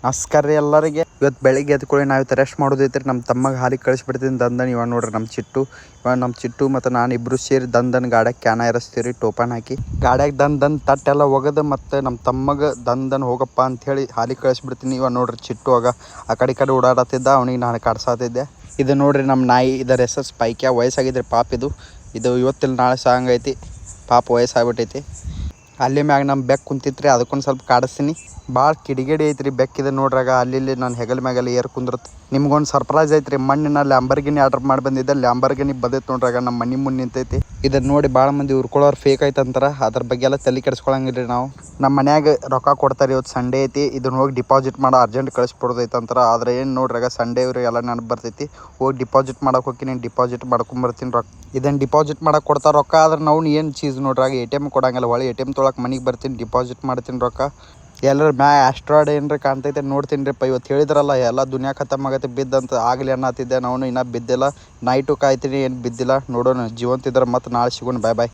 ನಮಸ್ಕಾರ ರೀ ಎಲ್ಲರಿಗೆ. ಇವತ್ತು ಬೆಳಿಗ್ಗೆ ಎದ್ಕೊಳ್ಳಿ ನಾವು ರೆಸ್ಟ್ ಮಾಡೋದೈತ್ರಿ. ನಮ್ಮ ತಮ್ಮಗೆ ಹಾಲಿಗೆ ಕಳಿಸ್ಬಿಡ್ತೀನಿ ದಂದನ್. ಇವಾಗ ನೋಡ್ರಿ ನಮ್ಮ ಚಿಟ್ಟು ಮತ್ತು ನಾನು ಇಬ್ಬರು ಸೇರಿ ದಂದನ್ ಗಾಡ್ಯಾಗ ಕ್ಯಾನ ಇರಿಸ್ತೀವಿ ಟೋಪನ್ ಹಾಕಿ. ಗಾಡ್ಯಾಗ ದಂದನ್ ತಟ್ಟೆಲ್ಲ ಒಗೆದು ಮತ್ತು ನಮ್ಮ ತಮ್ಮಗೆ ದಂದನ್ ಹೋಗಪ್ಪ ಅಂಥೇಳಿ ಹಾಲಿಗೆ ಕಳಿಸ್ಬಿಡ್ತೀನಿ. ಇವಾಗ ನೋಡ್ರಿ ಚಿಟ್ಟು ಆ ಕಡೆ ಓಡಾಡತ್ತಿದ್ದ, ಅವನಿಗೆ ನಾನು ಕಾಡ್ಸಾತಿದ್ದೆ. ಇದು ನೋಡ್ರಿ ನಮ್ಮ ನಾಯಿ, ಇದರ ಹೆಸರು ಸ್ಪೈಕ್ಯಾ. ವಯಸ್ಸಾಗಿದ್ರಿ ಪಾಪ. ಇದು ಇವತ್ತಿಲ್ಲ ನಾಳೆ ಸಾಂಗೈತಿ. ಪಾಪ ವಯಸ್ಸಾಗ್ಬಿಟ್ಟೈತಿ. ಅಲ್ಲಿ ಮ್ಯಾಗ ನಮ್ಮ ಬೆಕ್ಕು ಕುಂತಿತ್ರಿ, ಅದಕ್ಕೊಂದು ಸ್ವಲ್ಪ ಕಾಡಿಸ್ತೀನಿ. ಭಾಳ ಕಿಡಿಗೇಡಿ ಐತ್ರಿ ಬೆಕ್ಕಿದೆ ನೋಡ್ರಾಗ. ಅಲ್ಲಿ ನಾನು ಹೆಗಲ ಮ್ಯಾಗೆಲ್ಲ ಏರ್ ಕುಂದಿರುತ್ತೆ. ನಿಮ್ಗೊಂದು ಸರ್ಪ್ರೈಸ್ ಐತ್ರಿ. ಮಣ್ಣಿನ ಲ್ಯಾಂಬರ್ಗಿನಿ ಆರ್ಡರ್ ಮಾಡಿ ಬಂದಿದ್ದೆ. ಲ್ಯಾಂಬರ್ಗಿನಿ ಬಂದೈತೆ ನೋಡ್ರಾಗ, ನಮ್ಮ ಮನೆ ಮುಂದೆ ನಿಂತೈತಿ. ಇದನ್ನು ನೋಡಿ ಭಾಳ ಮಂದಿ ಉರ್ಕೊಳ್ಳೋರು ಫೇಕ್ ಐತೆ ಅಂತಾರೆ. ಅದ್ರ ಬಗ್ಗೆ ಎಲ್ಲ ತಲೆ ಕೆಡಿಸ್ಕೊಳಂಗಿಲ್ಲ ನಾವು. ನಮ್ಮ ಮನ್ಯಾಗ ರೊಕ್ಕ ಕೊಡ್ತಾರೆ. ಇವತ್ತು ಸಂಡೇ ಐತಿ, ಇದನ್ನ ಹೋಗಿ ಡಿಪಾಸಿಟ್ ಮಾಡೋ ಅರ್ಜೆಂಟ್ ಕಳಿಸ್ಬಿಡೋದೈತೆ ಅಂತಾರೆ. ಆದರೆ ಏನು ನೋಡ್ರಾಗ ಸಂಡೇ ಇವ್ರು ಎಲ್ಲ ನೆನಪು ಬರ್ತೈತಿ. ಹೋಗಿ ಡಿಪಾಸಿಟ್ ಮಾಡೋಕೆ ಹೋಗಿ ಡಿಪಾಸಿಟ್ ಮಾಡ್ಕೊಂಬರ್ತೀನಿ ರೊಕ್ಕ. ಇದನ್ನು ಡಿಪಾಸಿಟ್ ಮಾಡೋಕೆ ಕೊಡ್ತಾರೆ ರೊಕ್ಕ. ಆದ್ರೆ ನಾವು ಏನು ಚೀಸ್ ನೋಡ್ರಾಗ ATM ಕೊಡಂಗಿಲ್ಲ. ಹೊಳೆ ATM ತೊಳಕ್ಕೆ ಮನೆಗೆ ಬರ್ತೀನಿ, ಡಿಪಾಸಿಟ್ ಮಾಡ್ತೀನಿ ರೊಕ್ಕ. ಎಲ್ಲರೂ ಆಸ್ಟ್ರಾಯ್ಡ್ ಏನ್ರಿ ಕಾಣ್ತೈತೆ ನೋಡ್ತೀನಿ ರೀ. ಇವತ್ತು ಹೇಳಿದ್ರಲ್ಲ ಎಲ್ಲ ದುನಿಯಾ ಖತಮ್ ಆಗತ್ತೆ ಬಿದ್ದಂತ. ಆಗಲಿ ಅನ್ನತ್ತಿದ್ದೆ, ನಾವು ಇನ್ನೂ ಬಿದ್ದಿಲ್ಲ. ನೈಟು ಕಾಯ್ತೀನಿ, ಏನು ಬಿದ್ದಿಲ್ಲ. ನೋಡೋಣ, ಜೀವಂತಿದ್ರೆ ಮತ್ತೆ ನಾಳೆ ಸಿಗೋಣ. ಬಾಯ್.